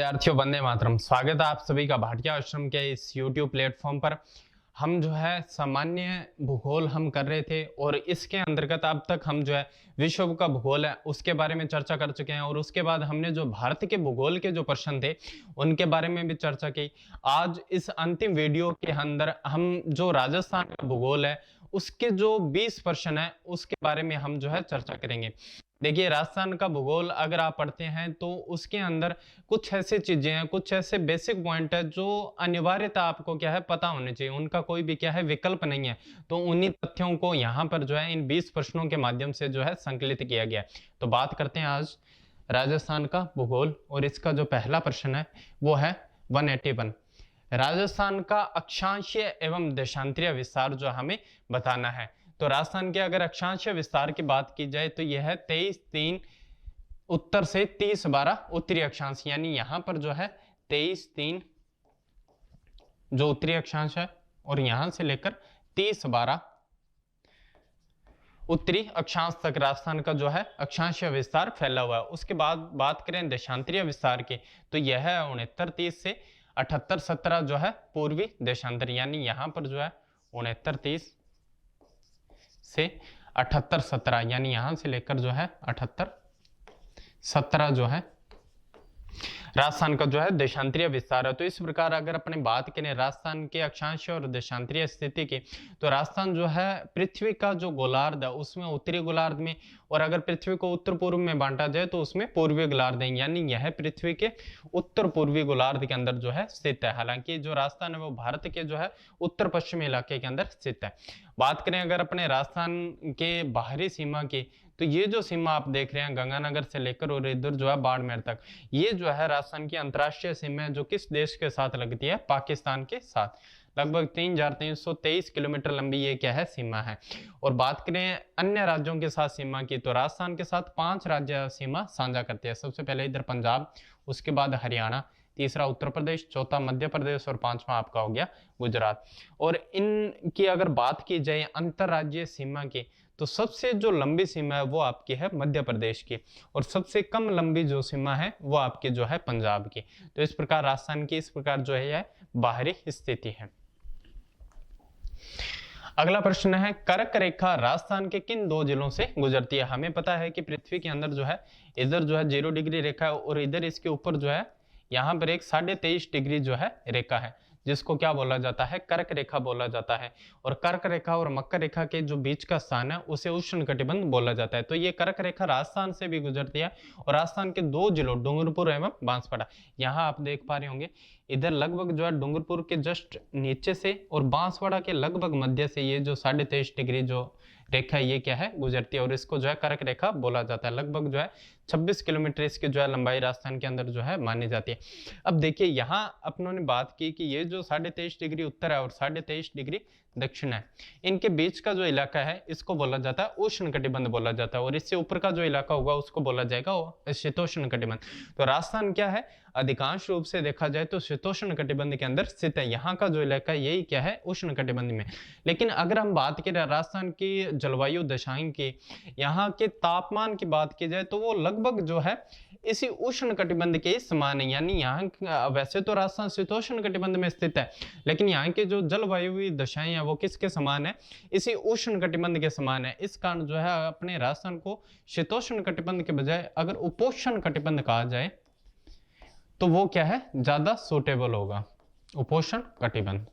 विद्यार्थियों, वंदे मातरम। स्वागत है आप सभी का भाटिया आश्रम के इस YouTube प्लेटफॉर्म पर। हम जो है सामान्य भूगोल हम कर रहे थे और इसके अंतर्गत अब तक हम जो है विश्व का भूगोल है उसके बारे में चर्चा कर चुके हैं और उसके बाद हमने जो भारत के भूगोल के जो प्रश्न थे उनके बारे में भी चर्चा की। आज इस अंतिम वीडियो के अंदर हम जो राजस्थान का भूगोल है उसके जो 20 प्रश्न है उसके बारे में हम जो है चर्चा करेंगे। देखिए, राजस्थान का भूगोल अगर आप पढ़ते हैं तो उसके अंदर कुछ ऐसी चीजें हैं, कुछ ऐसे बेसिक पॉइंट है जो अनिवार्यता आपको क्या है पता होने चाहिए, उनका कोई भी क्या है विकल्प नहीं है। तो उन्हीं तथ्यों को यहाँ पर जो है इन 20 प्रश्नों के माध्यम से जो है संकलित किया गया है। तो बात करते हैं आज राजस्थान का भूगोल और इसका जो पहला प्रश्न है वो है 181। राजस्थान का अक्षांशीय एवं देशांतरीय विस्तार जो हमें बताना है। तो राजस्थान के अगर अक्षांशीय विस्तार की बात की जाए तो यह है 23-3 उत्तर से 30-12 उत्तरी अक्षांश, यानी यहां पर जो है 23-3 जो उत्तरी अक्षांश है और यहां से लेकर 30-12 उत्तरी अक्षांश तक राजस्थान का जो है अक्षांशीय विस्तार फैला हुआ है। उसके बाद बात करें देशांतरीय विस्तार की तो यह है 69-30 से 78-17 जो है पूर्वी देशांतर, यानी यहां पर जो है 69-30 से 78-17, यानी यहां से लेकर जो है 78-17 जो है राजस्थान का जो है देशांतरीय विस्तार है। तो इस प्रकार अगर अपने बात करें राजस्थान के अक्षांशीय और देशांतरीय स्थिति की तो राजस्थान जो है पृथ्वी का जो गोलार्ध है उसमें उत्तरी गोलार्ध में, और अगर पृथ्वी को उत्तर पूर्व में बांटा जाए तो उसमें पूर्वी गोलार्ध है, यानी यह पृथ्वी के उत्तर पूर्वी गोलार्ध के अंदर जो है स्थित है। हालांकि जो राजस्थान है वो भारत के जो है उत्तर पश्चिमी इलाके के अंदर स्थित है। बात करें अगर अपने राजस्थान के बाहरी सीमा की तो ये जो सीमा आप देख रहे हैं गंगानगर से लेकर और इधर जो है बाड़मेर तक, ये जो है राजस्थान की अंतर्राष्ट्रीय सीमा है जो किस देश के साथ लगती है? पाकिस्तान के साथ। लगभग 3323 किलोमीटर लंबी ये क्या है सीमा है। और बात करें अन्य राज्यों के साथ सीमा की तो राजस्थान के साथ 5 राज्य सीमा साझा करते हैं। सबसे पहले इधर पंजाब, उसके बाद हरियाणा, तीसरा उत्तर प्रदेश, चौथा मध्य प्रदेश और पांचवा आपका हो गया गुजरात। और इनकी अगर बात की जाए अंतरराज्यीय सीमा की तो सबसे जो लंबी सीमा है वो आपकी है मध्य प्रदेश की और सबसे कम लंबी जो सीमा है वो आपकी जो है पंजाब की। तो इस प्रकार राजस्थान की इस प्रकार जो है बाहरी स्थिति है। अगला प्रश्न है कर्क रेखा राजस्थान के किन 2 जिलों से गुजरती है? हमें पता है कि पृथ्वी के अंदर जो है इधर जो है 0 डिग्री रेखा है और इधर इसके ऊपर जो है यहां पर एक 23.5 डिग्री जो है रेखा है जिसको क्या बोला जाता है? कर्क रेखा बोला जाता है। और कर्क रेखा और मकर रेखा के जो बीच का स्थान है उसे उष्ण कटिबंध बोला जाता है। तो ये कर्क रेखा राजस्थान से भी गुजरती है और राजस्थान के 2 जिलों डूंगरपुर एवं बांसवाड़ा, यहाँ आप देख पा रहे होंगे इधर लगभग जो है डूंगरपुर के जस्ट नीचे से और बांसवाड़ा के लगभग मध्य से ये जो 23.5 डिग्री जो रेखा ये क्या है गुजरती है और इसको जो है कर्क रेखा बोला जाता है। लगभग जो है 26 किलोमीटर इसकी जो है लंबाई राजस्थान के अंदर जो है मानी जाती है। अब देखिए यहाँ अपनों ने बात की कि ये जो 23.5 डिग्री उत्तर है और 23.5 डिग्री दक्षिण है, इनके बीच का जो इलाका है इसको बोला जाता है उष्ण कटिबंध बोला जाता है और इससे ऊपर का जो इलाका होगा उसको बोला जाएगा शीतोष्ण कटिबंध। तो राजस्थान क्या है अधिकांश रूप से देखा जाए तो शीतोष्ण कटिबंध के अंदर स्थित है। यहाँ का जो इलाका यही क्या है उष्ण कटिबंध में। लेकिन अगर हम बात करें राजस्थान की जलवायु दशाएं की, यहाँ के तापमान की बात की जाए तो वो लगभग जो है इसी उष्ण कटिबंध के समान है। यानी यहाँ वैसे तो राजस्थान शीतोष्ण कटिबंध में स्थित है लेकिन यहाँ के जो जलवायु दशाएं है वो किसके समान है? इसी उष्ण कटिबंध के समान है। इस कारण जो है अपने राजस्थान को शीतोष्ण कटिबंध के बजाय अगर उपोष्ण कटिबंध कहा जाए तो वो क्या है ज्यादा सूटेबल होगा, उपोष्ण कटिबंध।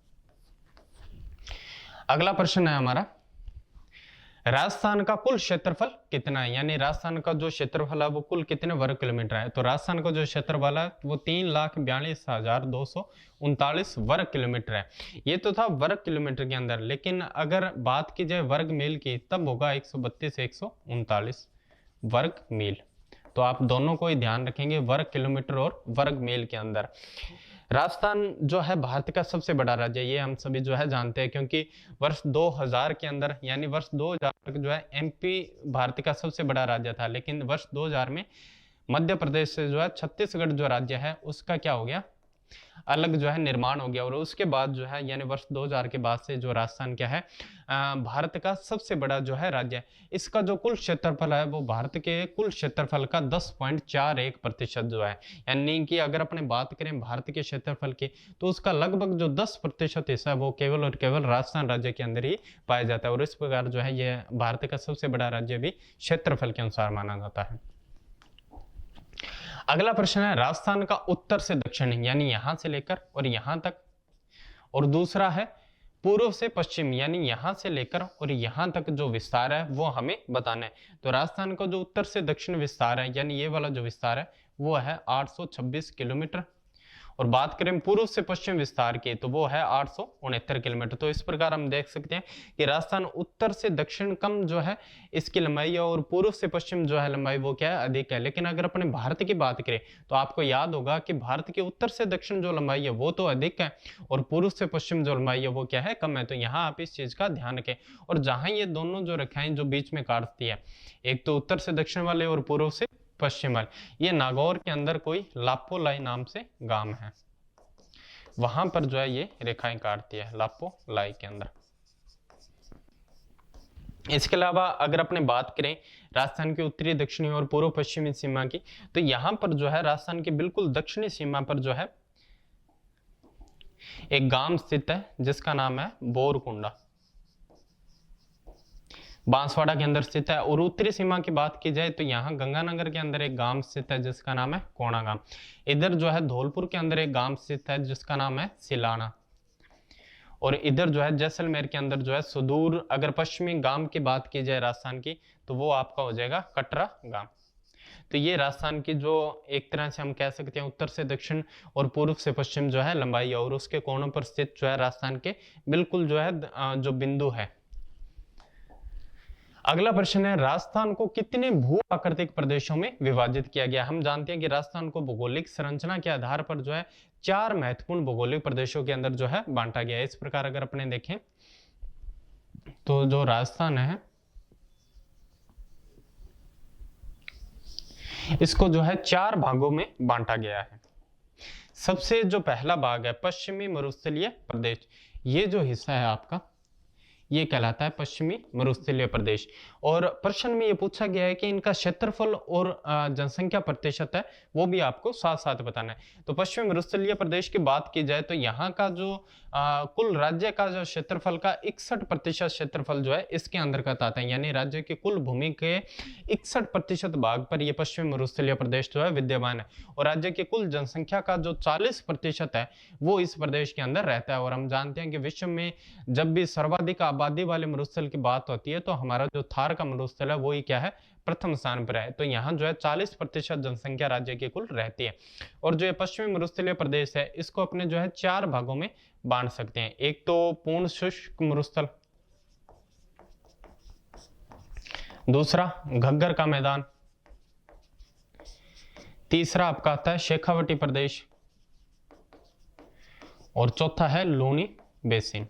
अगला प्रश्न है हमारा राजस्थान का कुल क्षेत्रफल कितना है? यानी राजस्थान का जो क्षेत्रफल है वो कुल कितने वर्ग किलोमीटर है? तो राजस्थान का जो क्षेत्रफल है वो 3,42,239 वर्ग किलोमीटर है। ये तो था वर्ग किलोमीटर के अंदर, लेकिन अगर बात की जाए वर्ग मील की तब होगा 132 से 139 वर्ग मील। तो आप दोनों को ही ध्यान रखेंगे वर्ग किलोमीटर और वर्ग मील के अंदर। राजस्थान जो है भारत का सबसे बड़ा राज्य ये हम सभी जो है जानते हैं क्योंकि वर्ष 2000 के अंदर यानी वर्ष 2000 तक जो है एमपी भारत का सबसे बड़ा राज्य था, लेकिन वर्ष 2000 में मध्य प्रदेश से जो है छत्तीसगढ़ जो राज्य है उसका क्या हो गया अलग जो है निर्माण हो गया। और उसके बाद जो है यानी वर्ष 2000 के बाद से जो राजस्थान क्या है भारत का सबसे बड़ा जो है राज्य है। इसका जो कुल क्षेत्रफल है वो भारत के कुल क्षेत्रफल का 10.41% जो है, यानी कि अगर अपने बात करें भारत के क्षेत्रफल की तो उसका लगभग जो 10% हिस्सा है वो केवल और केवल राजस्थान राज्य के अंदर ही पाया जाता है। और इस प्रकार जो है ये भारत का सबसे बड़ा राज्य भी क्षेत्रफल के अनुसार माना जाता है। अगला प्रश्न है राजस्थान का उत्तर से दक्षिण यानी यहां से लेकर और यहां तक, और दूसरा है पूर्व से पश्चिम यानी यहां से लेकर और यहां तक जो विस्तार है वो हमें बताना है। तो राजस्थान का जो उत्तर से दक्षिण विस्तार है यानी ये वाला जो विस्तार है वो है 826 किलोमीटर, और बात करें पूर्व से पश्चिम विस्तार की तो वो है 869 किलोमीटर। तो इस प्रकार हम देख सकते हैं कि राजस्थान उत्तर से दक्षिण कम जो है इसकी लंबाई है और पूर्व से पश्चिम जो है लंबाई वो क्या है अधिक है। लेकिन अगर अपने भारत की बात करें तो आपको याद होगा कि भारत के उत्तर से दक्षिण जो लंबाई है वो तो अधिक है और पूर्व से पश्चिम जो लंबाई है वो क्या है कम है। तो यहाँ आप इस चीज का ध्यान रखें। और जहां ये दोनों जो रेखाएं जो बीच में काटती है, एक तो उत्तर से दक्षिण वाले और पूर्व से पश्चिम वाले, ये नागौर के अंदर कोई लापोलाई नाम से गांव है, वहां पर जो है ये रेखाएं काटती है लापोलाई के अंदर। इसके अलावा अगर अपने बात करें राजस्थान की उत्तरी दक्षिणी और पूर्व पश्चिमी सीमा की तो यहां पर जो है राजस्थान की बिल्कुल दक्षिणी सीमा पर जो है एक गांव स्थित है जिसका नाम है बोरकुंडा, बांसवाड़ा के अंदर स्थित है। और उत्तरी सीमा की बात की जाए तो यहाँ गंगानगर के अंदर एक गांव स्थित है जिसका नाम है कोणा गांव। इधर जो है धौलपुर के अंदर एक गांव स्थित है जिसका नाम है सिलाना। और इधर जो है जैसलमेर के अंदर जो है सुदूर अगर पश्चिमी गांव की बात की जाए राजस्थान की तो वो आपका हो जाएगा कटरा गांव। तो ये राजस्थान की जो एक तरह से हम कह सकते हैं उत्तर से दक्षिण और पूर्व से पश्चिम जो है लंबाई और उसके कोनों पर स्थित जो है राजस्थान के बिल्कुल जो है जो बिंदु है। अगला प्रश्न है राजस्थान को कितने भू आकृतिक प्रदेशों में विभाजित किया गया। हम जानते हैं कि राजस्थान को भौगोलिक संरचना के आधार पर जो है 4 महत्वपूर्ण भौगोलिक प्रदेशों के अंदर जो है बांटा गया है। इस प्रकार अगर अपने देखें तो जो राजस्थान है इसको जो है 4 भागों में बांटा गया है। सबसे जो पहला भाग है पश्चिमी मरुस्थलीय प्रदेश, ये जो हिस्सा है आपका ये कहलाता है पश्चिमी मरुस्थलीय प्रदेश। और प्रश्न में ये पूछा गया है कि इनका क्षेत्रफल और जनसंख्या प्रतिशत है वो भी आपको साथ साथ बताना है। तो पश्चिमी मरुस्थलीय प्रदेश की बात की जाए तो यहाँ का जो कुल राज्य का जो क्षेत्रफल का 61% क्षेत्रफल जो है इसके अंतर्गत आता है, यानी राज्य की कुल भूमि के 61% भाग पर ये पश्चिमी मरुस्थलीय प्रदेश जो है विद्यमान है। और राज्य की कुल जनसंख्या का जो 40% है वो इस प्रदेश के अंदर रहता है। और हम जानते हैं कि विश्व में जब भी सर्वाधिक आबादी वाले मरुस्थल की बात होती है तो हमारा जो थार का मरुस्थल है वो ही क्या है प्रथम स्थान पर है। तो यहाँ जो है 40% जनसंख्या राज्य की कुल रहती है। और जो ये पश्चिमी मरुस्थलीय प्रदेश है इसको अपने जो है 4 भागों में बांट सकते हैं। एक तो पूर्ण शुष्क मरुस्थल, दूसरा घग्गर का मैदान, तीसरा आपका आता है शेखावटी प्रदेश और चौथा है लूनी बेसिन।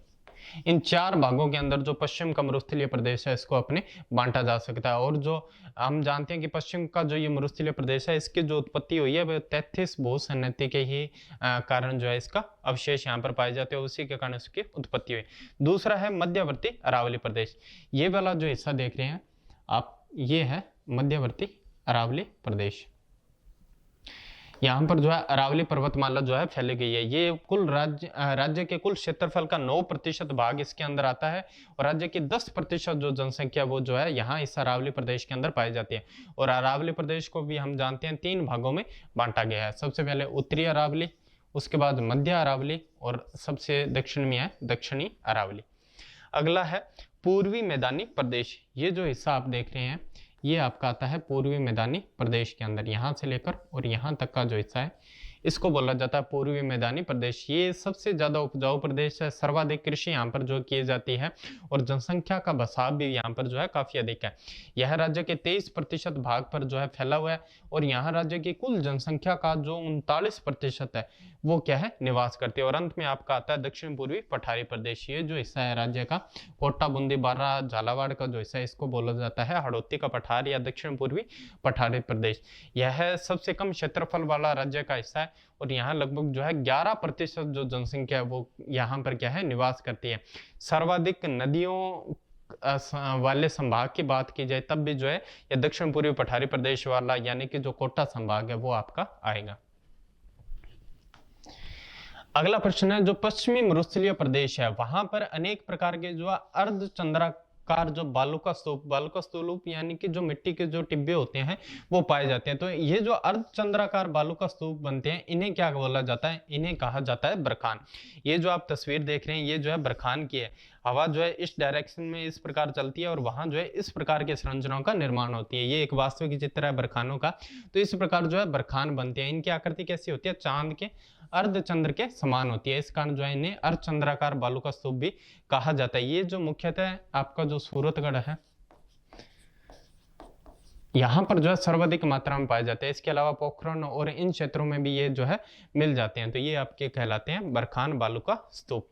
इन 4 भागों के अंदर जो पश्चिम का मरुस्थलीय प्रदेश है इसको अपने बांटा जा सकता है। और जो हम जानते हैं कि पश्चिम का जो ये मरुस्थलीय प्रदेश है इसकी जो उत्पत्ति हुई है वह 33 भूसन्नति के ही कारण जो है इसका अवशेष यहाँ पर पाए जाते हैं, उसी के कारण इसकी उत्पत्ति हुई। दूसरा है मध्यवर्ती अरावली प्रदेश, ये वाला जो हिस्सा देख रहे हैं आप ये है मध्यवर्ती अरावली प्रदेश। यहाँ पर जो है अरावली पर्वतमाला जो है फैली गई है। ये कुल राज्य के कुल क्षेत्रफल का 9% भाग इसके अंदर आता है और राज्य की 10% जो जनसंख्या वो जो है यहाँ इस अरावली प्रदेश के अंदर पाई जाती है। और अरावली प्रदेश को भी हम जानते हैं 3 भागों में बांटा गया है। सबसे पहले उत्तरी अरावली, उसके बाद मध्य अरावली और सबसे दक्षिण में है दक्षिणी अरावली। अगला है पूर्वी मैदानी प्रदेश, ये जो हिस्सा आप देख रहे हैं ये आपका आता है पूर्वी मैदानी प्रदेश के अंदर, यहाँ से लेकर और यहाँ तक का जो हिस्सा है इसको बोला जाता है पूर्वी मैदानी प्रदेश। ये सबसे ज्यादा उपजाऊ प्रदेश है, सर्वाधिक कृषि यहाँ पर जो की जाती है और जनसंख्या का बसाव भी यहाँ पर जो है काफी अधिक है। यह राज्य के 23% भाग पर जो है फैला हुआ है और यहाँ राज्य की कुल जनसंख्या का जो 39% है वो क्या है निवास करती है। और अंत में आपका आता है दक्षिण पूर्वी पठारी प्रदेश, ये जो हिस्सा है राज्य का कोटा बूंदी बारा झालावाड़ का जो हिस्सा है इसको बोला जाता है हड़ौती का पठार या दक्षिण पूर्वी पठारी प्रदेश। यह सबसे कम क्षेत्रफल वाला राज्य का हिस्सा है और यहाँ लगभग जो है 11% जो जनसंख्या है वो यहाँ पर क्या है निवास करती है। सर्वाधिक नदियों वाले संभाग की बात की जाए तब भी जो है ये दक्षिण पूर्वी पठारी प्रदेश वाला यानी कि जो कोटा संभाग है वो आपका आएगा। अगला प्रश्न है जो पश्चिमी मरुस्थलीय प्रदेश है वहां पर अनेक प्रकार के जो अर्धचंद्राकार जो बालुका स्तूप यानी कि जो मिट्टी के जो टिब्बे होते हैं वो पाए जाते हैं। तो ये जो अर्धचंद्राकार बालुका स्तूप बनते हैं इन्हें क्या बोला जाता है, इन्हें कहा जाता है बरखान। ये जो आप तस्वीर देख रहे हैं ये जो है बरखान की है। हवा जो है इस डायरेक्शन में इस प्रकार चलती है और वहां जो है इस प्रकार की संरचनाओं का निर्माण होती है। ये एक वास्तविक चित्र है बरखानों का। तो इस प्रकार जो है बरखान बनते हैं। इनकी आकृति कैसी होती है, चांद के अर्धचंद्र के समान होती है। इस कारण जो है इन्हें अर्धचंद्राकार बालुका स्तूप भी कहा जाता है। ये जो मुख्यतः आपका जो सूरतगढ़ है यहाँ पर जो है सर्वाधिक मात्रा में पाए जाते हैं। इसके अलावा पोखरण और इन क्षेत्रों में भी ये जो है मिल जाते हैं। तो ये आपके कहलाते हैं बरखान बालुका स्तूप।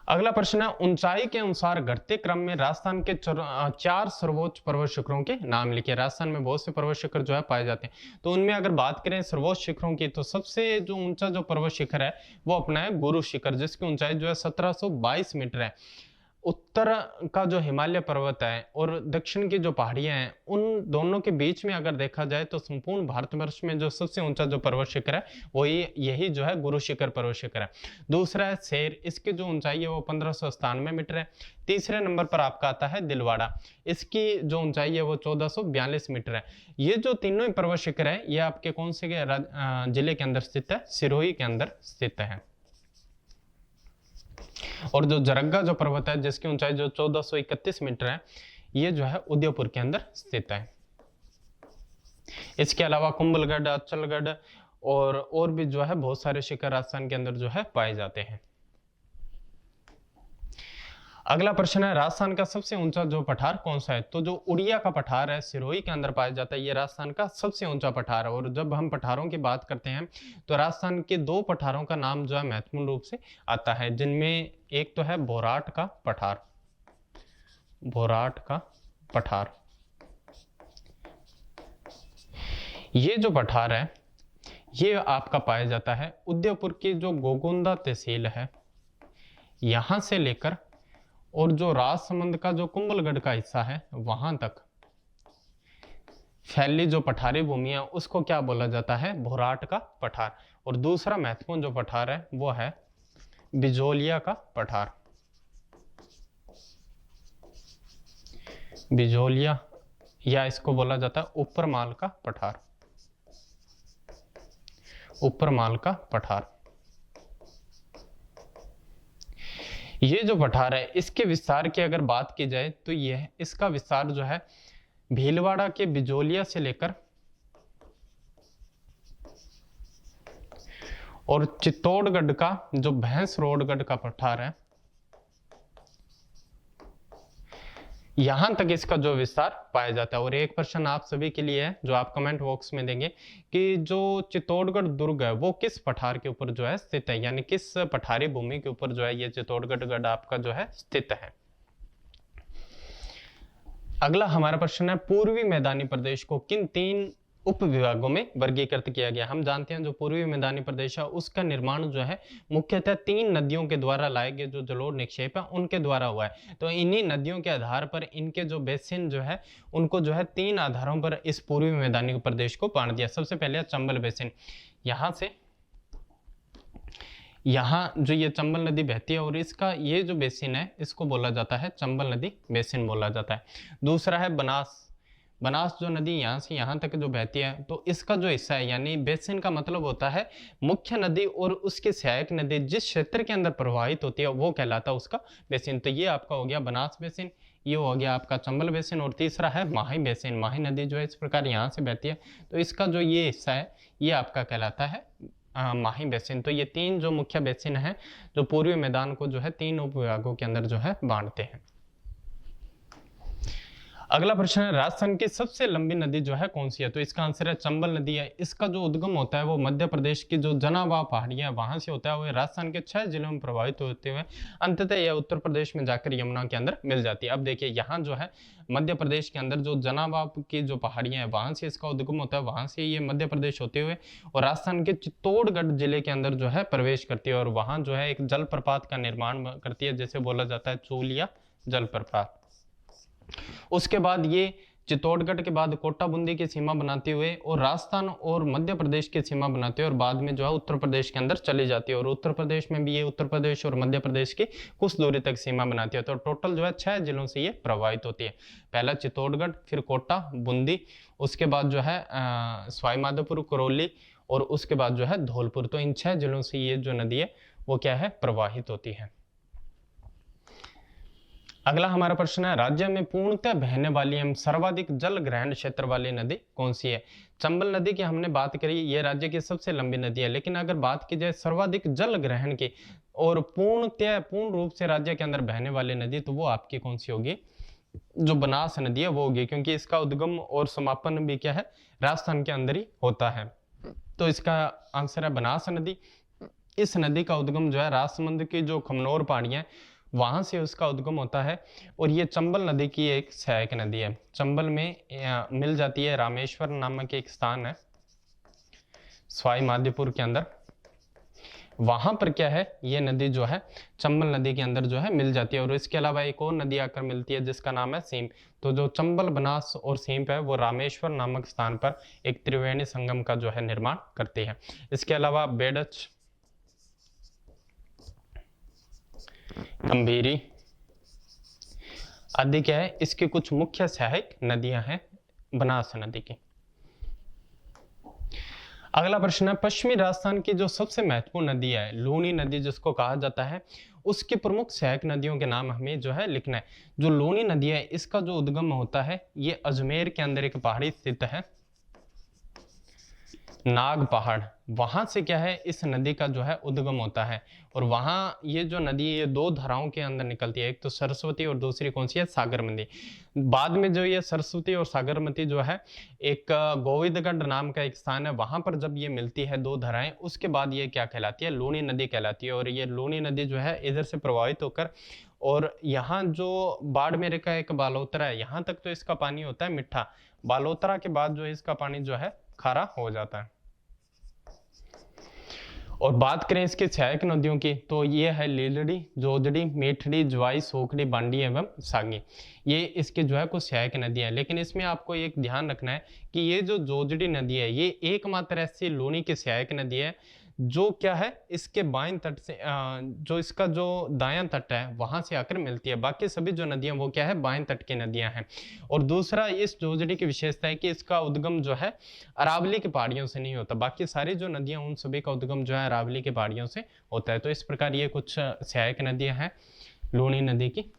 अगला प्रश्न है ऊंचाई के अनुसार घटते क्रम में राजस्थान के 4 सर्वोच्च पर्वत शिखरों के नाम लिखिए। राजस्थान में बहुत से पर्वत शिखर जो है पाए जाते हैं। तो उनमें अगर बात करें सर्वोच्च शिखरों की तो सबसे जो ऊंचा जो पर्वत शिखर है वो अपना है गुरु शिखर, जिसकी ऊंचाई जो है 1722 मीटर है। उत्तर का जो हिमालय पर्वत है और दक्षिण की जो पहाड़ियां हैं उन दोनों के बीच में अगर देखा जाए तो संपूर्ण भारतवर्ष में जो सबसे ऊंचा जो पर्वत शिखर है वो यही जो है गुरु शिखर पर्वत शिखर है। दूसरा है शेर, इसकी जो ऊंचाई है वो 1597 मीटर है। तीसरे नंबर पर आपका आता है दिलवाड़ा, इसकी जो ऊंचाई है वो 1442 मीटर है। ये जो तीनों ही पर्वत शिखर है ये आपके कौन से जिले के अंदर स्थित है, सिरोही के अंदर स्थित है। और जो जरग्गा जो पर्वत है जिसकी ऊंचाई जो 1431 मीटर है ये जो है उदयपुर के अंदर स्थित है। इसके अलावा कुंभलगढ़, अचलगढ़ और भी जो है बहुत सारे शिखर राजस्थान के अंदर जो है पाए जाते हैं। अगला प्रश्न है राजस्थान का सबसे ऊंचा जो पठार कौन सा है। तो जो उड़िया का पठार है सिरोही के अंदर पाया जाता है। ये राजस्थान का सबसे ऊंचा पठार है। और जब हम पठारों की बात करते हैं तो राजस्थान के 2 पठारों का नाम जो है महत्वपूर्ण रूप से आता है, जिनमें एक तो है भोराट का पठार। भोराट का पठार ये जो पठार है ये आपका पाया जाता है उदयपुर की जो गोगुंदा तहसील है यहां से लेकर और जो राजसमंद का जो कुंभलगढ़ का हिस्सा है वहां तक फैली जो पठारी भूमि है उसको क्या बोला जाता है, भोराट का पठार। और दूसरा महत्वपूर्ण जो पठार है वो है बिजोलिया का पठार। बिजोलिया या इसको बोला जाता है ऊपरमाल का पठार। ऊपरमाल का पठार ये जो पठार है इसके विस्तार की अगर बात की जाए तो यह इसका विस्तार जो है भीलवाड़ा के बिजोलिया से लेकर और चित्तौड़गढ़ का जो भैंसरोडगढ़ का पठार है यहां तक इसका जो विस्तार पाया जाता है। और एक प्रश्न आप सभी के लिए है जो आप कमेंट बॉक्स में देंगे कि जो चित्तौड़गढ़ दुर्ग है वो किस पठार के ऊपर जो है स्थित है, यानी किस पठारी भूमि के ऊपर जो है ये चित्तौड़गढ़ गढ़ आपका जो है स्थित है। अगला हमारा प्रश्न है पूर्वी मैदानी प्रदेश को किन 3 उप विभागों में वर्गीकृत किया गया। हम जानते हैं जो पूर्वी मैदानी प्रदेश है उसका निर्माण जो है मुख्यतः 3 नदियों के द्वारा लाए गए जो जलोढ़ निक्षेप है उनके द्वारा हुआ है। तो इन्हीं नदियों के आधार पर इनके जो बेसिन जो है उनको जो है 3 आधारों पर इस पूर्वी मैदानी प्रदेश को बांट दिया। सबसे पहले चंबल बेसिन, यहाँ से यहाँ जो ये चंबल नदी बहती है और इसका ये जो बेसिन है इसको बोला जाता है चंबल नदी बेसिन बोला जाता है। दूसरा है बनास। बनास जो नदी यहाँ से यहाँ तक जो बहती है तो इसका जो हिस्सा है यानी बेसिन का मतलब होता है मुख्य नदी और उसके सहायक नदी जिस क्षेत्र के अंदर प्रवाहित होती है वो कहलाता है उसका बेसिन। तो ये आपका हो गया बनास बेसिन, ये हो गया आपका चंबल बेसिन और तीसरा है माही बेसिन। माही नदी जो है इस प्रकार यहाँ से बहती है तो इसका जो ये हिस्सा है ये आपका कहलाता है माही बेसिन। तो ये 3 जो मुख्य बेसिन है जो पूर्वी मैदान को जो है 3 उप विभागों के अंदर जो है बांटते हैं। अगला प्रश्न है, राजस्थान की सबसे लंबी नदी जो है कौन सी है? तो इसका आंसर है चंबल नदी है। इसका जो उद्गम होता है वो मध्य प्रदेश की जो जनावां पहाड़ियां वहां से होता है, वो राजस्थान के 6 जिलों में प्रभावित होते हुए अंततः यह उत्तर प्रदेश में जाकर यमुना के अंदर मिल जाती है। अब देखिए यहाँ जो है मध्य प्रदेश के अंदर जो जनावां की जो पहाड़ियां हैं वहां से इसका उद्गम होता है, वहां से ये मध्य प्रदेश होते हुए और राजस्थान के चित्तौड़गढ़ जिले के अंदर जो है प्रवेश करती है और वहां जो है एक जलप्रपात का निर्माण करती है, जैसे बोला जाता है चूलिया जलप्रपात। उसके बाद ये चित्तौड़गढ़ के बाद कोटा बूंदी की सीमा बनाते हुए और राजस्थान और मध्य प्रदेश की सीमा बनाते हुए और बाद में जो है उत्तर प्रदेश के अंदर चली जाती है और उत्तर प्रदेश में भी ये उत्तर प्रदेश और मध्य प्रदेश की कुछ दूरी तक सीमा बनाती है। तो टोटल जो है 6 जिलों से ये प्रभावित होती है। पहला चित्तौड़गढ़, फिर कोटा बूंदी, उसके बाद जो है सवाई माधोपुर करौली और उसके बाद जो है धौलपुर। तो इन 6 जिलों से ये जो नदी है वो क्या है, प्रवाहित होती है। अगला हमारा प्रश्न है, राज्य में पूर्णतः बहने वाली एवं सर्वाधिक जल ग्रहण क्षेत्र वाली नदी कौन सी है? चंबल नदी की हमने बात करी, ये राज्य की सबसे लंबी नदी है, लेकिन अगर बात की जाए सर्वाधिक जल ग्रहण की और पूर्ण रूप से राज्य के अंदर बहने वाली नदी, तो वो आपकी कौन सी होगी? जो बनास नदी है वो होगी, क्योंकि इसका उद्गम और समापन भी क्या है, राजस्थान के अंदर ही होता है। तो इसका आंसर है बनास नदी। इस नदी का उद्गम जो है राजसमंद की जो खमनोर पहाड़ियां वहां से उसका उद्गम होता है और ये चंबल नदी की एक सहायक नदी है। चंबल में मिल जाती है, रामेश्वर नामक एक स्थान है सवाई माधोपुर के अंदर, वहां पर क्या है, ये नदी जो है चंबल नदी के अंदर जो है मिल जाती है। और इसके अलावा एक और नदी आकर मिलती है जिसका नाम है सीम। तो जो चंबल, बनास और सीम है वो रामेश्वर नामक स्थान पर एक त्रिवेणी संगम का जो है निर्माण करती है। इसके अलावा बेडच, गंभीरी आदि क्या है, इसकी कुछ मुख्य सहायक नदियां हैं बनास नदी की। अगला प्रश्न है, पश्चिमी राजस्थान की जो सबसे महत्वपूर्ण नदी है लूनी नदी जिसको कहा जाता है, उसके प्रमुख सहायक नदियों के नाम हमें जो है लिखना है। जो लूनी नदी है इसका जो उद्गम होता है ये अजमेर के अंदर एक पहाड़ी स्थित है, नाग पहाड़, वहां से क्या है इस नदी का जो है उद्गम होता है। और वहां ये जो नदी है ये 2 धाराओं के अंदर निकलती है, एक तो सरस्वती और दूसरी कौन सी है, सागरमती। बाद में जो ये सरस्वती और सागरमती जो है एक गोविंदगढ़ नाम का एक स्थान है, वहां पर जब ये मिलती है 2 धाराएं, उसके बाद ये क्या कहलाती है, लूनी नदी कहलाती है। और ये लूनी नदी जो है इधर से प्रभावित होकर और यहाँ जो बाड़मेर का एक बालोतरा है, यहाँ तक तो इसका पानी होता है मीठा, बालोतरा के बाद जो इसका पानी जो है खारा हो जाता है। और बात करें इसके सहायक नदियों की तो ये है लीलड़ी, जोजड़ी, मेठड़ी, ज्वाई, सोखड़ी, बांडी एवं सागी। ये इसके जो है कुछ सहायक नदियां हैं। लेकिन इसमें आपको एक ध्यान रखना है कि ये जो जोजड़ी नदी है ये एकमात्र ऐसी लूनी की सहायक नदी है जो क्या है इसके बाएं तट से जो इसका जो दायां तट है वहां से आकर मिलती है। बाकी सभी जो नदियां वो क्या है बाएं तट की नदियां हैं। और दूसरा इस जोजड़ी की विशेषता है कि इसका उद्गम जो है अरावली की पहाड़ियों से नहीं होता, बाकी सारी जो नदियां उन सभी का उद्गम जो है अरावली की पहाड़ियों से होता है। तो इस प्रकार ये कुछ सहायक नदियां हैं लूनी नदी की।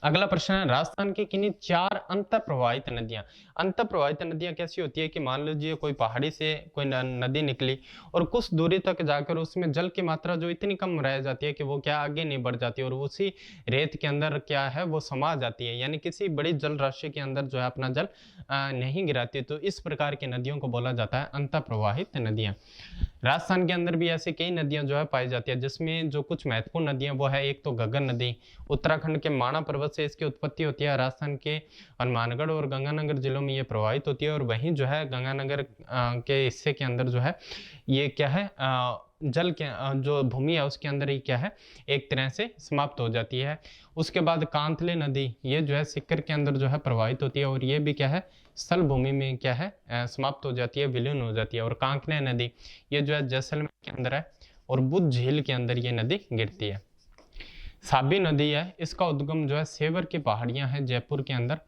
अगला प्रश्न है, राजस्थान की किन्हीं 4 अंतर प्रवाहित नदियां। अंतर प्रवाहित नदियां कैसी होती है कि मान लीजिए कोई पहाड़ी से कोई नदी निकली और कुछ दूरी तक जाकर उसमें जल की मात्रा जो इतनी कम रह जाती है कि वो क्या आगे नहीं बढ़ जाती और उसी रेत के अंदर क्या है वो समा जाती है, यानी किसी बड़ी जल राशि के अंदर जो है अपना जल नहीं गिराती। तो इस प्रकार की नदियों को बोला जाता है अंतर प्रवाहित नदियां। राजस्थान के अंदर भी ऐसी कई नदियां जो है पाई जाती है, जिसमें जो कुछ महत्वपूर्ण नदियां वो है एक तो घग्गर नदी, उत्तराखंड के माणा पर्वत से इसकी उत्पत्ति होती है, राजस्थान के हनुमानगढ़ और गंगानगर जिलों में ये प्रवाहित होती है और वहीं जो है गंगानगर के हिस्से के अंदर जो है ये क्या है जल के जो भूमि है उसके अंदर ही क्या है एक तरह से समाप्त हो जाती है। उसके बाद कांतले नदी ये जो है सिक्कर के अंदर जो है प्रवाहित होती है और ये भी क्या है स्थल भूमि में क्या है समाप्त हो जाती है, विलीन हो जाती है। और कांकने नदी ये जो है जैसलमेर के अंदर है और बुद्ध झील के अंदर ये नदी गिरती है। साबी नदी है, इसका उद्गम जो है सेवर की पहाड़ियां हैं जयपुर के अंदर,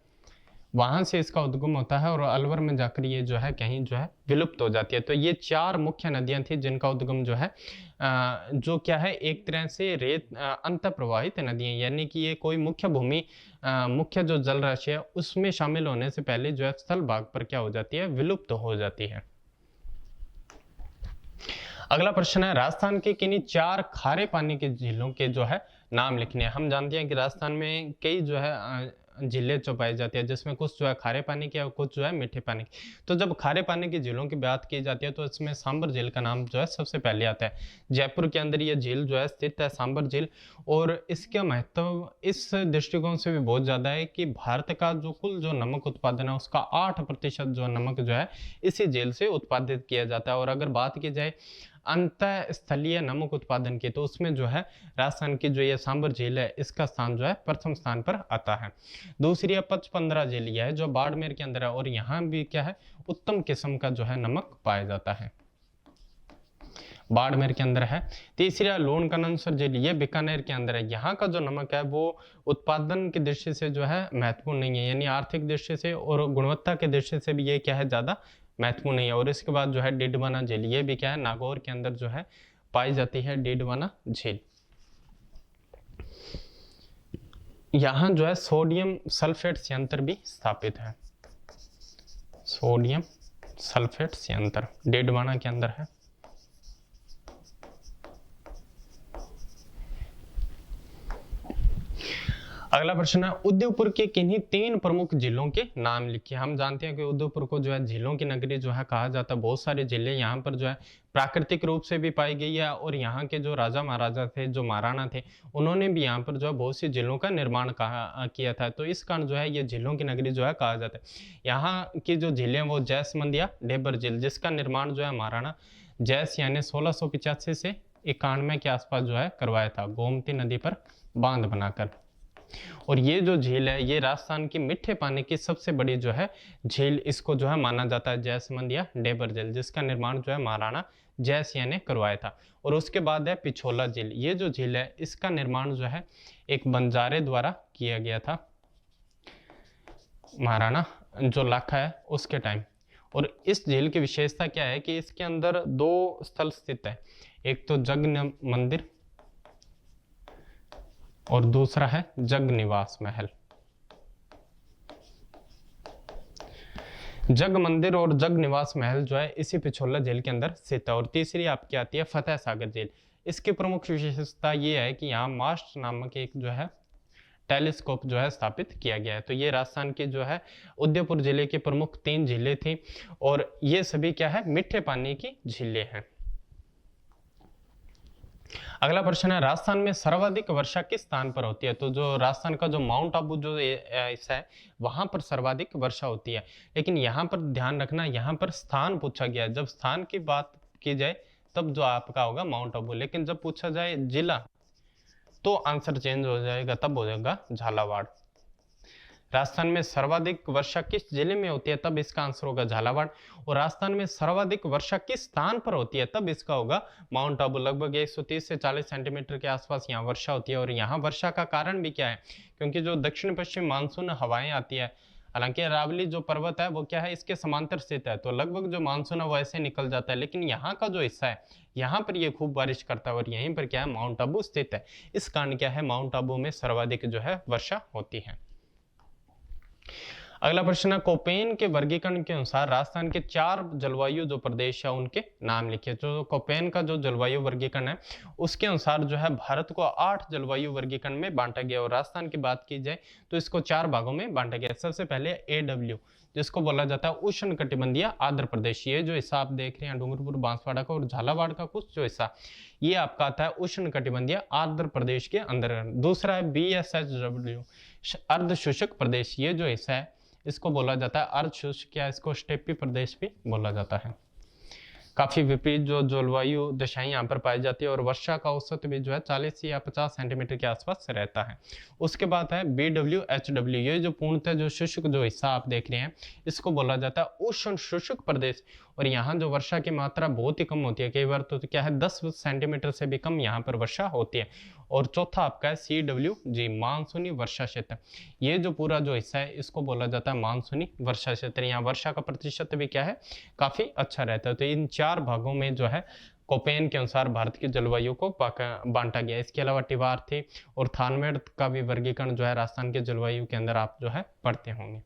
वहां से इसका उद्गम होता है और अलवर में जाकर ये जो है कहीं जो है विलुप्त हो जाती है। तो ये 4 मुख्य नदियां थी जिनका उद्गम जो है जो क्या है एक तरह से रेत अंतर प्रवाहित नदियां, यानी कि ये कोई मुख्य भूमि मुख्य जो जल राशि है उसमें शामिल होने से पहले जो है स्थल भाग पर क्या हो जाती है विलुप्त हो जाती है। अगला प्रश्न है, राजस्थान के किन्हीं 4 खारे पानी के झीलों के जो है नाम लिखने हैं। हम जानते हैं कि राजस्थान में कई जो है झीलें जो पाई जाती है, जिसमें कुछ जो है खारे पानी की और कुछ जो है मीठे पानी की। तो जब खारे पानी की झीलों की बात की जाती है तो इसमें सांबर झील का नाम जो है सबसे पहले आता है। जयपुर के अंदर ये झील जो है स्थित है, सांबर झील। और इसका महत्व इस दृष्टिकोण से भी बहुत ज़्यादा है कि भारत का जो कुल जो नमक उत्पादन है उसका 8% जो नमक जो है इसी झील से उत्पादित किया जाता है। और अगर बात की जाए अंतः स्थलीय नमक उत्पादन की, तो उसमें जो है राजस्थान की जो ये सांबर झील है इसका स्थान जो है प्रथम स्थान पर आता है। दूसरी है पचपंद्रा झील, यह है जो बाड़मेर के अंदर है और यहाँ भी क्या है उत्तम किस्म का जो है नमक पाया जाता है, बाड़मेर के अंदर है। तीसरा लूणकरनसर झील, ये बीकानेर के अंदर है। यहाँ का जो नमक है वो उत्पादन की दृष्टि से जो है महत्वपूर्ण नहीं है, यानी आर्थिक दृष्टि से और गुणवत्ता के दृष्टि से भी ये क्या है ज्यादा महत्वपूर्ण नहीं है। और इसके बाद जो है डिडवाना झील, ये भी क्या है नागौर के अंदर जो है पाई जाती है डिडवाना झील। यहाँ जो है सोडियम सल्फेट संयंत्र भी स्थापित है, सोडियम सल्फेट संयंत्र डिडवाना के अंदर है। अगला प्रश्न है उदयपुर के किन्हीं 3 प्रमुख जिलों के नाम लिखिए। हम जानते हैं कि उदयपुर को जो है झीलों की नगरी जो है कहा जाता है। बहुत सारे जिले यहाँ पर जो है प्राकृतिक रूप से भी पाई गई है और यहाँ के जो राजा महाराजा थे, जो महाराणा थे, उन्होंने भी यहाँ पर जो है बहुत सी झीलों का निर्माण किया था। तो इस कारण जो है ये झीलों की नगरी जो है कहा जाता है। यहाँ की जो झीलें वो जैसमंद या डेबर झील, जिसका निर्माण जो है महाराणा जैस यानी 1685 से 91 के आसपास जो है करवाया था, गोमती नदी पर बांध बनाकर। और ये जो झील है ये राजस्थान की मीठे पानी की सबसे बड़ी जो है झील इसको जो है माना जाता है, जैसमंद या डेबर झील, जिसका निर्माण जो है महाराणा जयसिंह ने करवाया था। और उसके बाद है पिछोला झील, ये जो झील है इसका निर्माण जो है एक बंजारे द्वारा किया गया था, महाराणा जो लाखा है उसके टाइम। और इस झील की विशेषता क्या है कि इसके अंदर 2 स्थल स्थित है, एक तो जग मंदिर और दूसरा है जग निवास महल। जग मंदिर और जग निवास महल जो है इसी पिछोला झील के अंदर स्थित है। और तीसरी आपकी आती है फतेह सागर झील। इसकी प्रमुख विशेषता ये है कि यहाँ मास्ट नामक एक जो है टेलीस्कोप जो है स्थापित किया गया है। तो ये राजस्थान के जो है उदयपुर जिले की प्रमुख 3 झीलें थी और ये सभी क्या है मीठे पानी की झीलें हैं। अगला प्रश्न है राजस्थान में सर्वाधिक वर्षा किस स्थान पर होती है। तो जो राजस्थान का जो माउंट आबू जो हिस्सा है वहां पर सर्वाधिक वर्षा होती है। लेकिन यहाँ पर ध्यान रखना, यहाँ पर स्थान पूछा गया है। जब स्थान की बात की जाए तब जो आपका होगा माउंट आबू, लेकिन जब पूछा जाए जिला तो आंसर चेंज हो जाएगा, तब हो जाएगा झालावाड़। राजस्थान में सर्वाधिक वर्षा किस जिले में होती है, तब इसका आंसर होगा झालावाड़। और राजस्थान में सर्वाधिक वर्षा किस स्थान पर होती है, तब इसका होगा माउंट आबू। लगभग 130 से 40 सेंटीमीटर के आसपास यहाँ वर्षा होती है। और यहाँ वर्षा का कारण भी क्या है, क्योंकि जो दक्षिण पश्चिम मानसून हवाएं आती है, हालांकि अरावली जो पर्वत है वो क्या है इसके समांतर स्थित है, तो लगभग जो मानसून है वो ऐसे निकल जाता है। लेकिन यहाँ का जो हिस्सा है यहाँ पर ये खूब बारिश करता है और यहीं पर क्या है माउंट आबू स्थित है। इस कारण क्या है माउंट आबू में सर्वाधिक जो है वर्षा होती है। अगला प्रश्न है कोपेन के वर्गीकरण के अनुसार राजस्थान के 4 जलवायु जो प्रदेश है उनके नाम लिखिए। जो कोपेन का जो जलवायु वर्गीकरण है उसके अनुसार जो है भारत को 8 जलवायु वर्गीकरण में बांटा गया और राजस्थान की बात की जाए तो इसको 4 भागों में बांटा गया। सबसे पहले AW जिसको बोला जाता है उष्ण कटिबंधीय आर्द्र प्रदेश, ये जो हिस्सा आप देख रहे हैं डूंगरपुर बांसवाड़ा का और झालावाड़ का कुछ जो हिस्सा ये आपका आता है उष्ण कटिबंधीय आर्द्र प्रदेश के अंदर। दूसरा है BSHW अर्ध शुष्क प्रदेश, ये जो हिस्सा है इसको बोला जाता है अर्ध शुष्क या इसको स्टेपी प्रदेश भी बोला जाता है। काफी विपरीत जो जलवायु दशाएं यहाँ पर पाई जाती है और वर्षा का औसत भी जो है 40 या 50 सेंटीमीटर के आसपास रहता है। उसके बाद है BWHW, ये जो पूर्णतः जो शुष्क जो हिस्सा आप देख रहे हैं इसको बोला जाता है उष्ण शुष्क प्रदेश और यहाँ जो वर्षा की मात्रा बहुत ही कम होती है, कई बार तो क्या है 10 सेंटीमीटर से भी कम यहाँ पर वर्षा होती है। और चौथा आपका है CWG मानसूनी वर्षा क्षेत्र, ये जो पूरा जो हिस्सा है इसको बोला जाता है मानसूनी वर्षा क्षेत्र। यहाँ वर्षा का प्रतिशत भी क्या है काफी अच्छा रहता है। तो इन 4 भागों में जो है कोपेन के अनुसार भारत की जलवायु को बांटा गया। इसके अलावा टिवार्थी और थानमेड़ का भी वर्गीकरण जो है राजस्थान के जलवायु के अंदर आप जो है पढ़ते होंगे।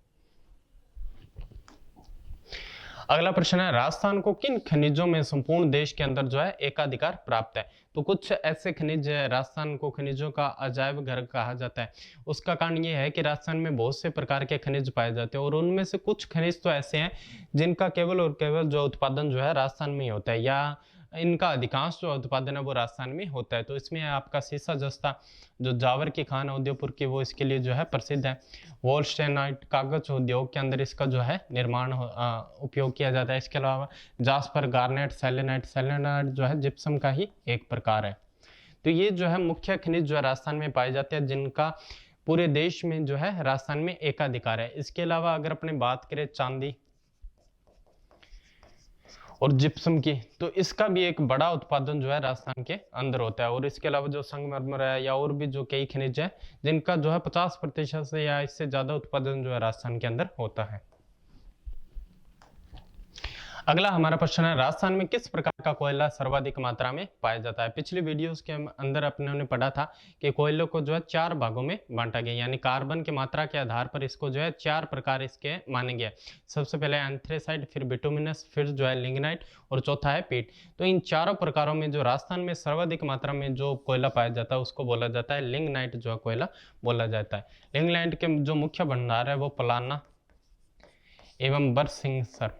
अगला प्रश्न है, राजस्थान को किन खनिजों में संपूर्ण देश के अंदर जो है एकाधिकार प्राप्त है। तो कुछ ऐसे खनिज है, राजस्थान को खनिजों का अजायब घर कहा जाता है। उसका कारण ये है कि राजस्थान में बहुत से प्रकार के खनिज पाए जाते हैं और उनमें से कुछ खनिज तो ऐसे हैं जिनका केवल और केवल जो उत्पादन जो है राजस्थान में ही होता है, या इनका अधिकांश जो उत्पादन है वो राजस्थान में होता है। तो इसमें आपका सीसा जस्ता जो जावर की खान है उदयपुर की, वो इसके लिए जो है प्रसिद्ध है। वोल्स्टेनाइट कागज उद्योग के अंदर इसका जो है निर्माण उपयोग किया जाता है। इसके अलावा जास्पर, गार्नेट, सेलेनाइट, सेलेनाइट जो है जिप्सम का ही एक प्रकार है। तो ये जो है मुख्य खनिज जो है राजस्थान में पाए जाते हैं, जिनका पूरे देश में जो है राजस्थान में एकाधिकार है। इसके अलावा अगर अपने बात करें चांदी और जिप्सम की, तो इसका भी एक बड़ा उत्पादन जो है राजस्थान के अंदर होता है। और इसके अलावा जो संगमरमर है या और भी जो कई खनिज है जिनका जो है 50% से या इससे ज्यादा उत्पादन जो है राजस्थान के अंदर होता है। अगला हमारा प्रश्न है, राजस्थान में किस प्रकार का कोयला सर्वाधिक मात्रा में पाया जाता है। पिछली वीडियोस के अंदर अपने ने पढ़ा था कि कोयलों को जो है 4 भागों में बांटा गया, यानी कार्बन की मात्रा के आधार पर इसको जो है 4 प्रकार इसके माने गए। सबसे पहले एंथ्रेसाइट, फिर बिटुमिनस, फिर जो है लिग्नाइट और चौथा है पीट। तो इन चारों प्रकारों में जो राजस्थान में सर्वाधिक मात्रा में जो कोयला पाया जाता है उसको बोला जाता है लिग्नाइट जो है कोयला बोला जाता है। लिग्नाइट के जो मुख्य भंडार है वो पलाना एवं बरसिंहसर,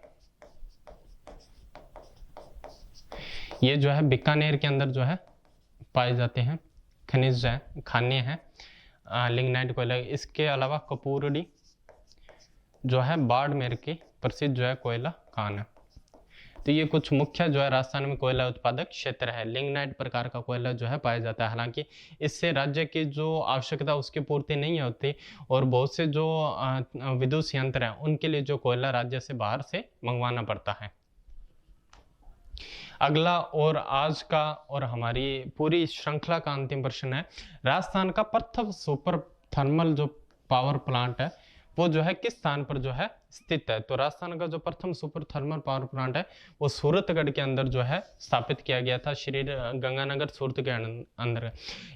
ये जो है बीकानेर के अंदर जो है पाए जाते हैं खनिज है, खाने हैं लिग्नाइट कोयला। इसके अलावा कपूरडी जो है बाड़मेर की प्रसिद्ध जो है कोयला खान है। तो ये कुछ मुख्य जो है राजस्थान में कोयला उत्पादक क्षेत्र है। लिग्नाइट प्रकार का कोयला जो है पाया जाता है। हालांकि इससे राज्य की जो आवश्यकता उसकी पूर्ति नहीं होती और बहुत से जो विद्युत संयंत्र हैं उनके लिए जो कोयला राज्य से बाहर से मंगवाना पड़ता है। अगला और आज का और हमारी पूरी श्रृंखला का अंतिम प्रश्न है, राजस्थान का प्रथम सुपर थर्मल जो पावर प्लांट है वो जो है किस स्थान पर जो है स्थित है। तो राजस्थान का जो प्रथम सुपर थर्मल पावर प्लांट है वो सूरतगढ़ के अंदर जो है स्थापित किया गया था, श्री गंगानगर सूरत के अंदर।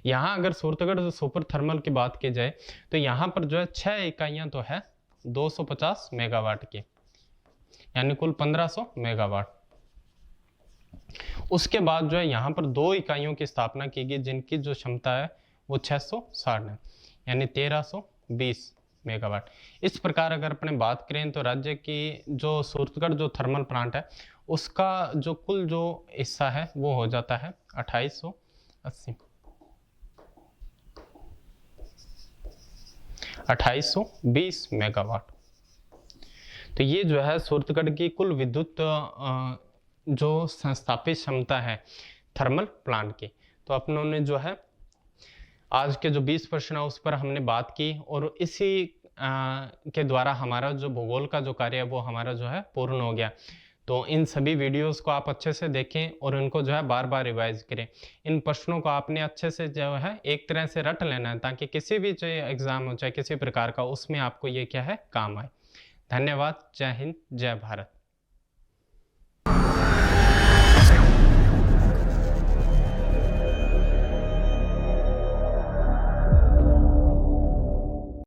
यहाँ अगर सूरतगढ़ सुपर थर्मल की बात की जाए तो यहाँ पर जो है 6 इकाइयां तो है 250 मेगावाट की, यानी कुल 1500 मेगावाट। उसके बाद जो है यहाँ पर 2 इकाइयों की स्थापना की गई जिनकी जो क्षमता है वो 660 है, यानी 1320 मेगावाट। इस प्रकार अगर अपने बात करें तो राज्य की जो सूरतगढ़ जो थर्मल प्लांट है उसका जो कुल जो हिस्सा है वो हो जाता है 2820 मेगावाट। तो ये जो है सूरतगढ़ की कुल विद्युत जो संस्थापित क्षमता है थर्मल प्लांट की। तो अपनों ने जो है आज के जो 20 प्रश्न है उस पर हमने बात की और इसी के द्वारा हमारा जो भूगोल का जो कार्य है वो हमारा जो है पूर्ण हो गया। तो इन सभी वीडियोस को आप अच्छे से देखें और इनको जो है बार बार रिवाइज करें। इन प्रश्नों को आपने अच्छे से जो है एक तरह से रट लेना है ताकि किसी भी जो एग्जाम हो चाहे किसी प्रकार का उसमें आपको ये क्या है काम आए। धन्यवाद। जय हिंद, जय भारत।